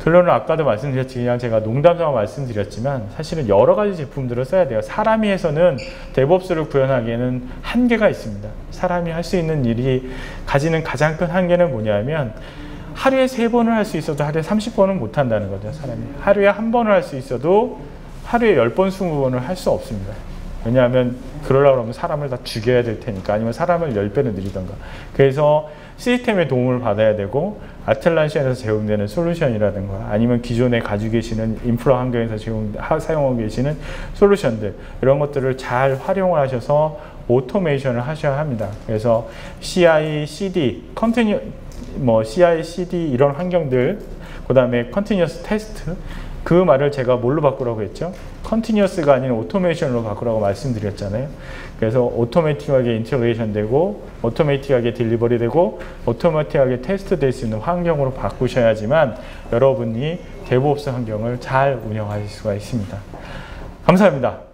결론은 아까도 말씀드렸지만 제가 농담삼아 말씀드렸지만 사실은 여러 가지 제품들을 써야 돼요. 사람이 해서는 데브옵스를 구현하기에는 한계가 있습니다. 사람이 할 수 있는 일이 가지는 가장 큰 한계는 뭐냐면 하루에 3번을 할 수 있어도 하루에 30번은 못 한다는 거죠. 사람이 하루에 1번을 할 수 있어도 하루에 10번, 20번을 할 수 없습니다. 왜냐하면 그러려고 하면 사람을 다 죽여야 될 테니까 아니면 사람을 10배는 늘리던가. 그래서 시스템의 도움을 받아야 되고 아틀란시안에서 제공되는 솔루션이라든가 아니면 기존에 가지고 계시는 인프라 환경에서 사용하고 계시는 솔루션들 이런 것들을 잘 활용을 하셔서 오토메이션을 하셔야 합니다. 그래서 CI, CD, CI, CD 이런 환경들 그 다음에 컨티뉴어스 테스트 그 말을 제가 뭘로 바꾸라고 했죠? 컨티뉴어스가 아닌 오토메이션으로 바꾸라고 말씀드렸잖아요. 그래서 오토매틱하게 인테그레이션 되고 오토매틱하게 딜리버리 되고 오토매틱하게 테스트 될 수 있는 환경으로 바꾸셔야지만 여러분이 데브옵스 환경을 잘 운영하실 수가 있습니다. 감사합니다.